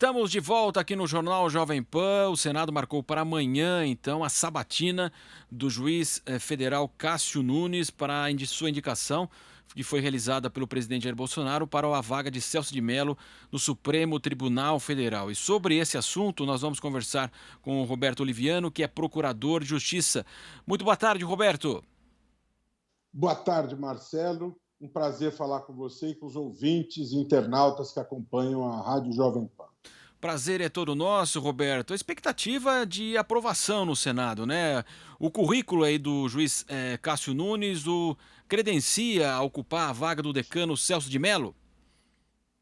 Estamos de volta aqui no Jornal Jovem Pan. O Senado marcou para amanhã, então, a sabatina do juiz federal Cássio Nunes para sua indicação, que foi realizada pelo presidente Jair Bolsonaro para a vaga de Celso de Mello no Supremo Tribunal Federal. E sobre esse assunto, nós vamos conversar com o Roberto Oliviano, que é procurador de Justiça. Muito boa tarde, Roberto. Boa tarde, Marcelo. Um prazer falar com você e com os ouvintes e internautas que acompanham a Rádio Jovem Pan. Prazer é todo nosso, Roberto. A expectativa de aprovação no Senado, né? O currículo aí do juiz Cássio Nunes o credencia a ocupar a vaga do decano Celso de Mello?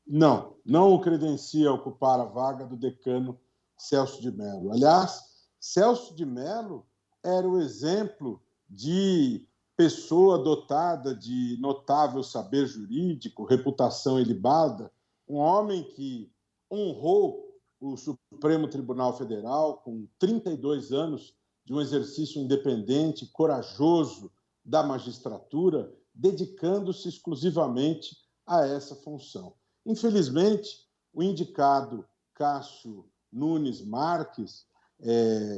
Não o credencia a ocupar a vaga do decano Celso de Mello. Aliás, Celso de Mello era o exemplo de pessoa dotada de notável saber jurídico, reputação ilibada, um homem que honrou o Supremo Tribunal Federal com 32 anos de um exercício independente, corajoso da magistratura, dedicando-se exclusivamente a essa função. Infelizmente, o indicado Cássio Nunes Marques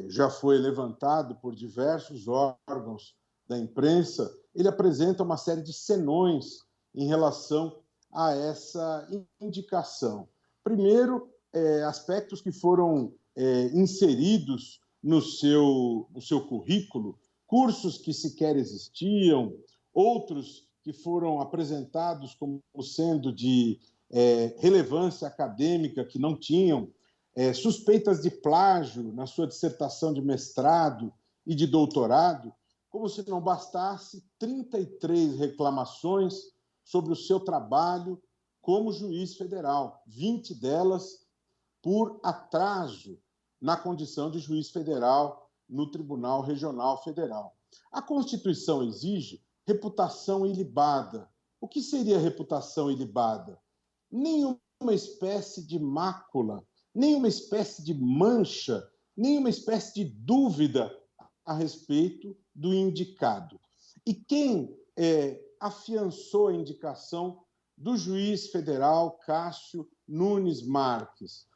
já foi levantado por diversos órgãos da imprensa. Ele apresenta uma série de senões em relação a essa indicação. Primeiro, aspectos que foram inseridos no seu currículo, cursos que sequer existiam, outros que foram apresentados como sendo de relevância acadêmica que não tinham, suspeitas de plágio na sua dissertação de mestrado e de doutorado, como se não bastasse 33 reclamações sobre o seu trabalho como juiz federal, 20 delas por atraso na condição de juiz federal no Tribunal Regional Federal. A Constituição exige reputação ilibada. O que seria reputação ilibada? Nenhuma espécie de mácula, nenhuma espécie de mancha, nenhuma espécie de dúvida a respeito do indicado. E quem afiançou a indicação do juiz federal Cássio Nunes Marques?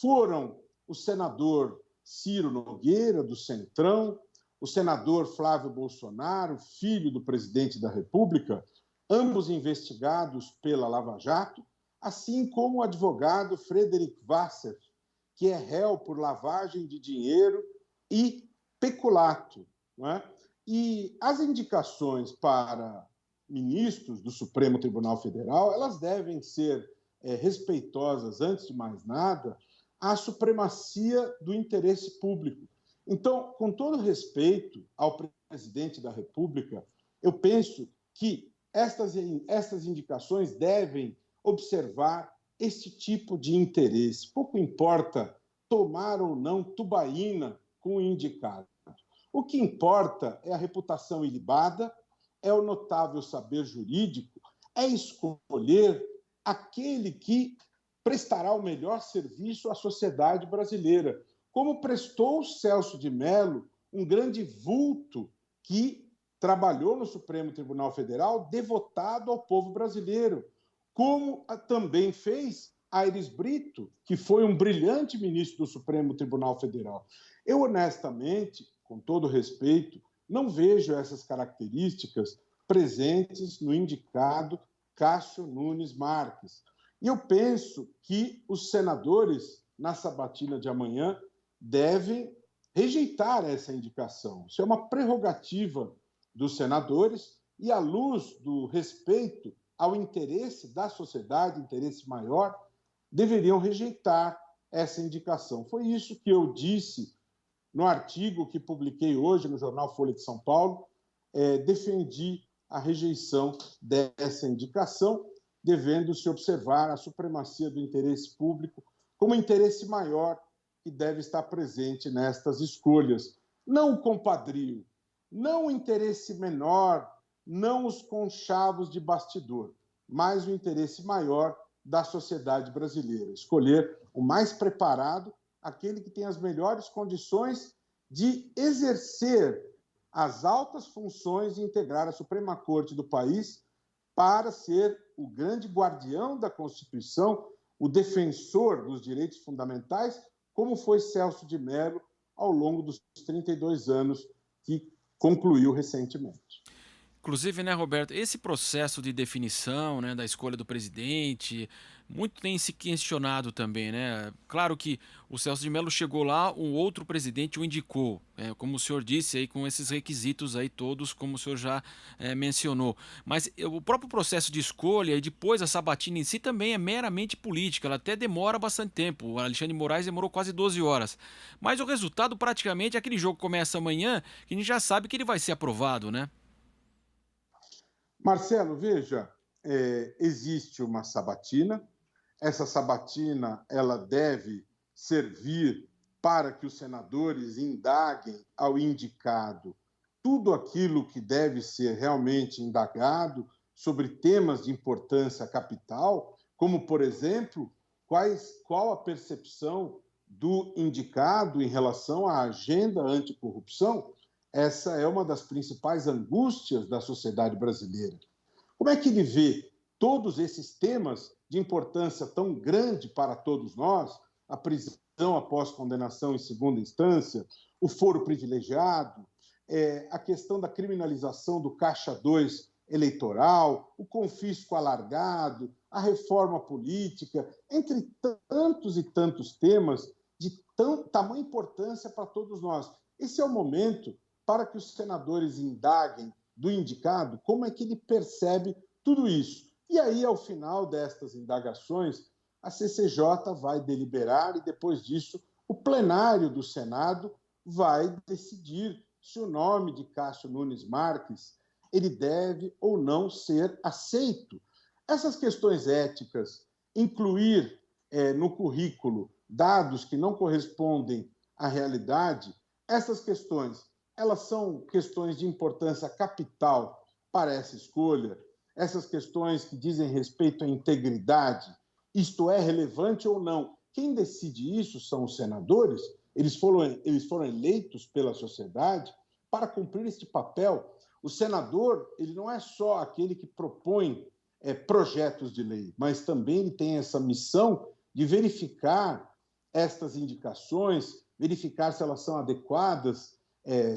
Foram o senador Ciro Nogueira, do Centrão, o senador Flávio Bolsonaro, filho do presidente da República, ambos investigados pela Lava Jato, assim como o advogado Frederic Vasseur, que é réu por lavagem de dinheiro e peculato. Não é? E as indicações para ministros do Supremo Tribunal Federal, elas devem ser respeitosas, antes de mais nada, à supremacia do interesse público. Então, com todo respeito ao presidente da República, eu penso que estas indicações devem observar este tipo de interesse. Pouco importa tomar ou não tubaína com o indicado. O que importa é a reputação ilibada, é o notável saber jurídico, é escolher aquele que prestará o melhor serviço à sociedade brasileira, como prestou Celso de Mello, um grande vulto que trabalhou no Supremo Tribunal Federal, devotado ao povo brasileiro, como também fez Aires Brito, que foi um brilhante ministro do Supremo Tribunal Federal. Eu, honestamente, com todo respeito, não vejo essas características presentes no indicado Cássio Nunes Marques. E eu penso que os senadores, na sabatina de amanhã, devem rejeitar essa indicação. Isso é uma prerrogativa dos senadores e, à luz do respeito ao interesse da sociedade, interesse maior, deveriam rejeitar essa indicação. Foi isso que eu disse no artigo que publiquei hoje no jornal Folha de São Paulo. Defendi a rejeição dessa indicação, devendo-se observar a supremacia do interesse público como interesse maior que deve estar presente nestas escolhas. Não o compadrio, não o interesse menor, não os conchavos de bastidor, mas o interesse maior da sociedade brasileira. Escolher o mais preparado, aquele que tem as melhores condições de exercer as altas funções de integrar a Suprema Corte do país para ser o grande guardião da Constituição, o defensor dos direitos fundamentais, como foi Celso de Mello ao longo dos 32 anos que concluiu recentemente. Inclusive, né, Roberto, esse processo de definição, né, da escolha do presidente, muito tem se questionado também, né? Claro que o Celso de Mello chegou lá, um outro presidente o indicou, como o senhor disse aí, com esses requisitos aí todos, como o senhor já mencionou. Mas o próprio processo de escolha e depois a sabatina em si também é meramente política, ela até demora bastante tempo. O Alexandre de Moraes demorou quase 12 horas. Mas o resultado praticamente é aquele jogo que começa amanhã, que a gente já sabe que ele vai ser aprovado, né? Marcelo, veja, existe uma sabatina. Essa sabatina ela deve servir para que os senadores indaguem ao indicado tudo aquilo que deve ser realmente indagado sobre temas de importância capital, como, por exemplo, qual a percepção do indicado em relação à agenda anticorrupção. Essa é uma das principais angústias da sociedade brasileira. Como é que ele vê todos esses temas de importância tão grande para todos nós, a prisão após condenação em segunda instância, o foro privilegiado, a questão da criminalização do Caixa 2 eleitoral, o confisco alargado, a reforma política, entre tantos e tantos temas de tamanha importância para todos nós. Esse é o momento para que os senadores indaguem do indicado como é que ele percebe tudo isso. E aí, ao final destas indagações, a CCJ vai deliberar e, depois disso, o plenário do Senado vai decidir se o nome de Cássio Nunes Marques ele deve ou não ser aceito. Essas questões éticas, incluir no currículo dados que não correspondem à realidade, essas questões, elas são questões de importância capital para essa escolha. Essas questões que dizem respeito à integridade, isto é relevante ou não? Quem decide isso são os senadores, eles foram eleitos pela sociedade para cumprir este papel. O senador ele não é só aquele que propõe projetos de lei, mas também ele tem essa missão de verificar estas indicações, verificar se elas são adequadas,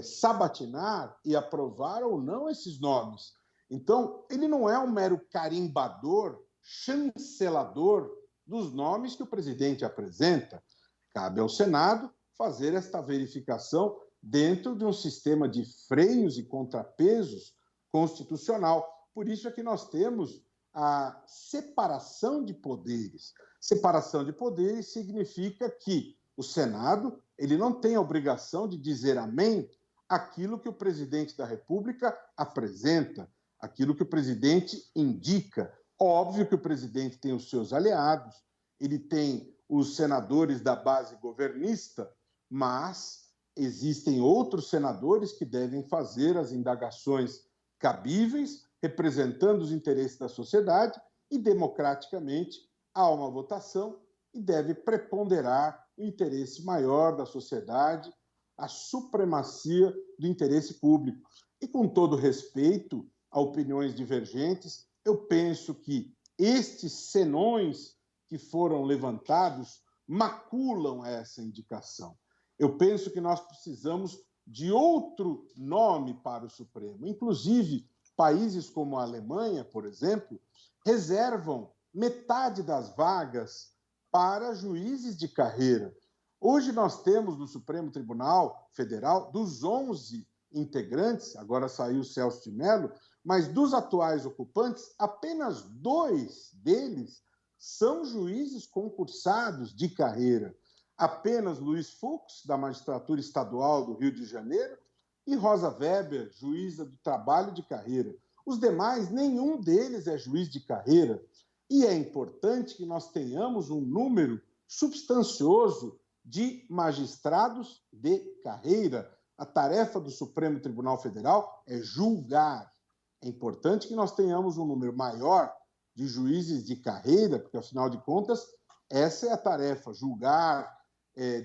sabatinar e aprovar ou não esses nomes. Então, ele não é um mero carimbador, chancelador dos nomes que o presidente apresenta. Cabe ao Senado fazer esta verificação dentro de um sistema de freios e contrapesos constitucional. Por isso é que nós temos a separação de poderes. Separação de poderes significa que o Senado ele não tem a obrigação de dizer amém àquilo que o presidente da República apresenta, aquilo que o presidente indica. Óbvio que o presidente tem os seus aliados, ele tem os senadores da base governista, mas existem outros senadores que devem fazer as indagações cabíveis, representando os interesses da sociedade, e democraticamente há uma votação e deve preponderar o interesse maior da sociedade, a supremacia do interesse público. E com todo respeito a opiniões divergentes, eu penso que estes senões que foram levantados maculam essa indicação. Eu penso que nós precisamos de outro nome para o Supremo. Inclusive, países como a Alemanha, por exemplo, reservam metade das vagas para juízes de carreira. Hoje nós temos no Supremo Tribunal Federal, dos 11 integrantes, agora saiu o Celso de Mello, mas dos atuais ocupantes, apenas 2 deles são juízes concursados de carreira. Apenas Luiz Fux, da Magistratura Estadual do Rio de Janeiro, e Rosa Weber, juíza do trabalho de carreira. Os demais, nenhum deles é juiz de carreira. E é importante que nós tenhamos um número substancioso de magistrados de carreira. A tarefa do Supremo Tribunal Federal é julgar. É importante que nós tenhamos um número maior de juízes de carreira, porque, afinal de contas, essa é a tarefa, julgar,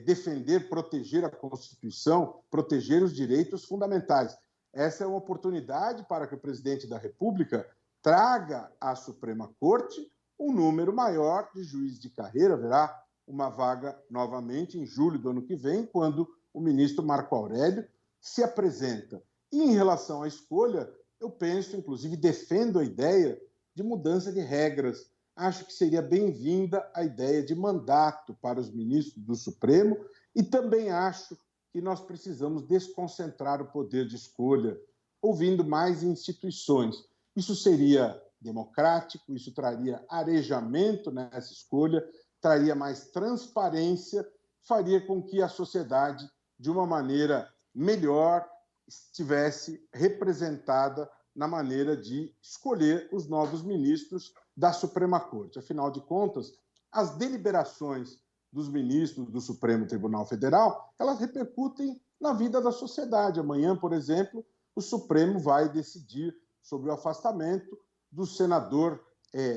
defender, proteger a Constituição, proteger os direitos fundamentais. Essa é uma oportunidade para que o presidente da República traga à Suprema Corte um número maior de juízes de carreira. Haverá uma vaga novamente em julho do ano que vem, quando o ministro Marco Aurélio se apresenta. E em relação à escolha, eu penso, inclusive, defendo a ideia de mudança de regras. Acho que seria bem-vinda a ideia de mandato para os ministros do Supremo e também acho que nós precisamos desconcentrar o poder de escolha, ouvindo mais instituições. Isso seria democrático, isso traria arejamento nessa escolha, traria mais transparência, faria com que a sociedade, de uma maneira melhor, estivesse representada na maneira de escolher os novos ministros da Suprema Corte. Afinal de contas, as deliberações dos ministros do Supremo Tribunal Federal, elas repercutem na vida da sociedade. Amanhã, por exemplo, o Supremo vai decidir sobre o afastamento do senador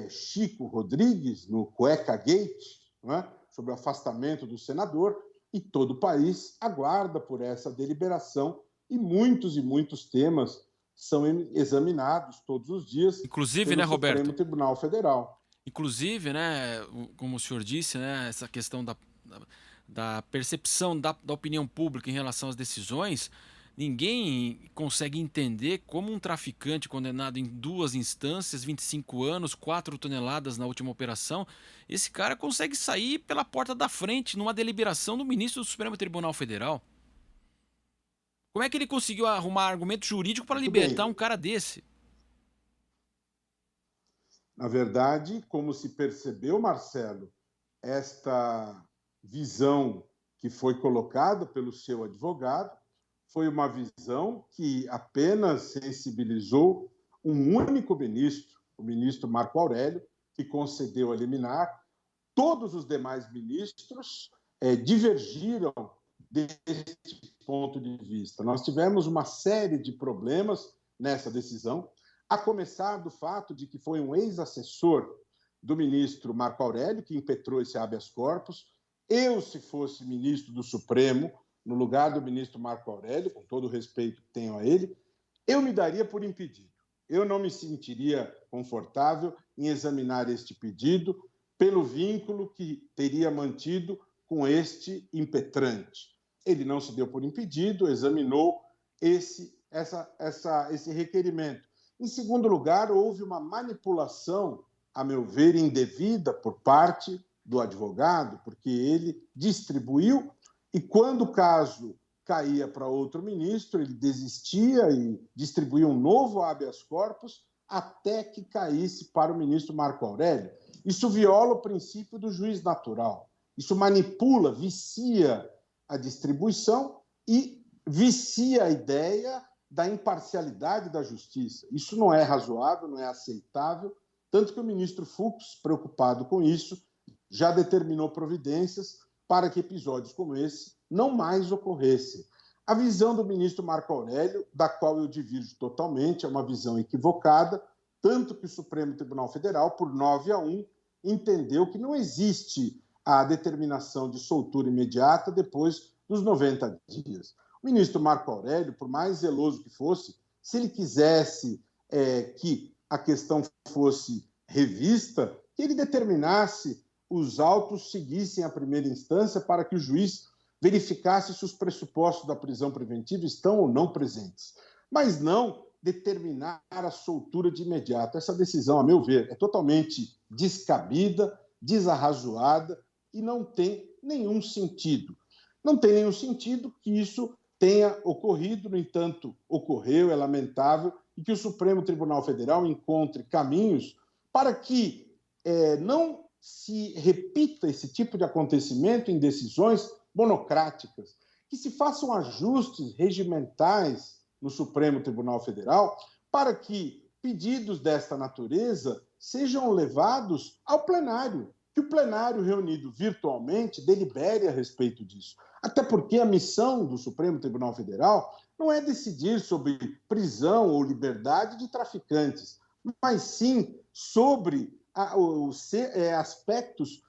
Chico Rodrigues, no Cueca Gate, não é? Sobre o afastamento do senador, e todo o país aguarda por essa deliberação, e muitos temas são examinados todos os dias Inclusive, pelo né, Supremo Roberto? Tribunal Federal. Inclusive, né, como o senhor disse, né, essa questão da percepção da opinião pública em relação às decisões, ninguém consegue entender como um traficante condenado em 2 instâncias, 25 anos, 4 toneladas na última operação, esse cara consegue sair pela porta da frente numa deliberação do ministro do Supremo Tribunal Federal. Como é que ele conseguiu arrumar argumento jurídico para Muito libertar bem. um cara desse? Na verdade, como se percebeu, Marcelo, esta visão que foi colocada pelo seu advogado foi uma visão que apenas sensibilizou um único ministro, o ministro Marco Aurélio, que concedeu a liminar. Todos os demais ministros divergiram deste ponto de vista. Nós tivemos uma série de problemas nessa decisão, a começar do fato de que foi um ex-assessor do ministro Marco Aurélio que impetrou esse habeas corpus. Eu, se fosse ministro do Supremo, no lugar do ministro Marco Aurélio, com todo o respeito que tenho a ele, eu me daria por impedido. Eu não me sentiria confortável em examinar este pedido pelo vínculo que teria mantido com este impetrante. Ele não se deu por impedido, examinou esse requerimento. Em segundo lugar, houve uma manipulação, a meu ver, indevida por parte do advogado, porque ele distribuiu e, quando o caso caía para outro ministro, ele desistia e distribuía um novo habeas corpus até que caísse para o ministro Marco Aurélio. Isso viola o princípio do juiz natural. Isso manipula, vicia a distribuição e vicia a ideia da imparcialidade da justiça. Isso não é razoável, não é aceitável, tanto que o ministro Fux, preocupado com isso, já determinou providências para que episódios como esse não mais ocorressem. A visão do ministro Marco Aurélio, da qual eu divirjo totalmente, é uma visão equivocada, tanto que o Supremo Tribunal Federal, por 9-1, entendeu que não existe a determinação de soltura imediata depois dos 90 dias. O ministro Marco Aurélio, por mais zeloso que fosse, se ele quisesse que a questão fosse revista, que ele determinasse os autos seguissem a primeira instância para que o juiz verificasse se os pressupostos da prisão preventiva estão ou não presentes. Mas não determinar a soltura de imediato. Essa decisão, a meu ver, é totalmente descabida, desarrazoada e não tem nenhum sentido. Não tem nenhum sentido que isso tenha ocorrido, no entanto, ocorreu, é lamentável, e que o Supremo Tribunal Federal encontre caminhos para que não se repita esse tipo de acontecimento em decisões monocráticas, que se façam ajustes regimentais no Supremo Tribunal Federal para que pedidos desta natureza sejam levados ao plenário, que o plenário reunido virtualmente delibere a respeito disso. Até porque a missão do Supremo Tribunal Federal não é decidir sobre prisão ou liberdade de traficantes, mas sim sobre aspectos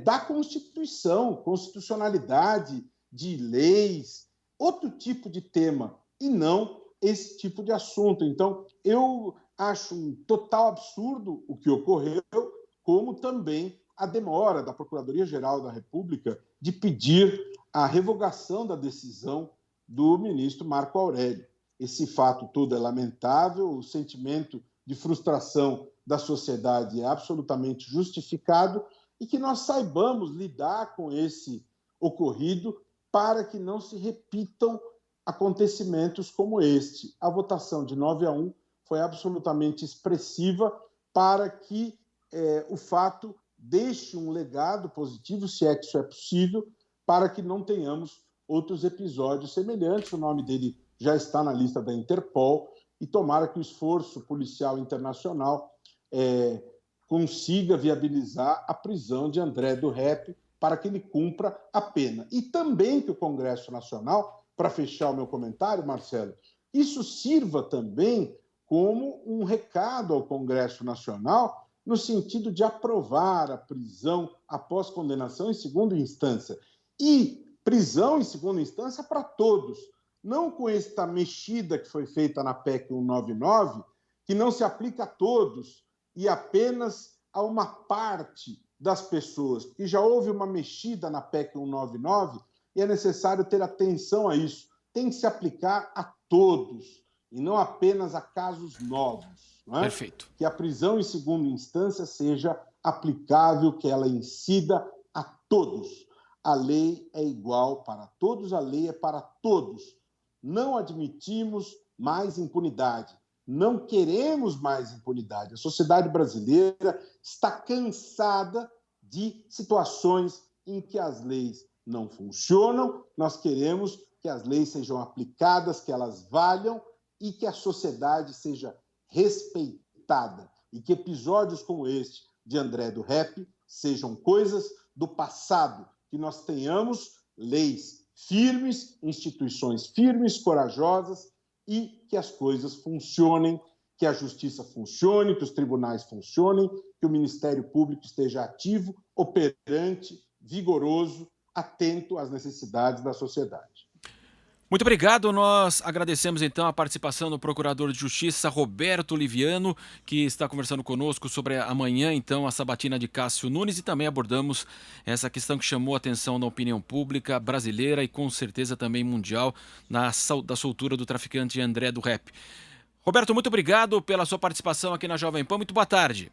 da Constituição, constitucionalidade, de leis, outro tipo de tema, e não esse tipo de assunto. Então, eu acho um total absurdo o que ocorreu, como também a demora da Procuradoria-Geral da República de pedir a revogação da decisão do ministro Marco Aurélio. Esse fato todo é lamentável, o sentimento de frustração da sociedade é absolutamente justificado e que nós saibamos lidar com esse ocorrido para que não se repitam acontecimentos como este. A votação de 9-1 foi absolutamente expressiva para que o fato deixe um legado positivo, se é que isso é possível, para que não tenhamos outros episódios semelhantes. O nome dele já está na lista da Interpol e tomara que o esforço policial internacional consiga viabilizar a prisão de André do Rep para que ele cumpra a pena. E também que o Congresso Nacional, para fechar o meu comentário, Marcelo, isso sirva também como um recado ao Congresso Nacional no sentido de aprovar a prisão após condenação em segunda instância. E prisão em segunda instância para todos, não com esta mexida que foi feita na PEC 199, que não se aplica a todos e apenas a uma parte das pessoas. E já houve uma mexida na PEC 199 e é necessário ter atenção a isso. Tem que se aplicar a todos e não apenas a casos novos. Não é? Perfeito. Que a prisão em segunda instância seja aplicável, que ela incida a todos. A lei é igual para todos, a lei é para todos. Não admitimos mais impunidade. Não queremos mais impunidade. A sociedade brasileira está cansada de situações em que as leis não funcionam. Nós queremos que as leis sejam aplicadas, que elas valham e que a sociedade seja respeitada. E que episódios como este de André do Rep sejam coisas do passado. Que nós tenhamos leis firmes, instituições firmes, corajosas, e que as coisas funcionem, que a justiça funcione, que os tribunais funcionem, que o Ministério Público esteja ativo, operante, vigoroso, atento às necessidades da sociedade. Muito obrigado. Nós agradecemos então a participação do Procurador de Justiça Roberto Liviano, que está conversando conosco sobre amanhã então a sabatina de Cássio Nunes, e também abordamos essa questão que chamou a atenção da opinião pública brasileira e com certeza também mundial da soltura do traficante André do Rep. Roberto, muito obrigado pela sua participação aqui na Jovem Pan. Muito boa tarde.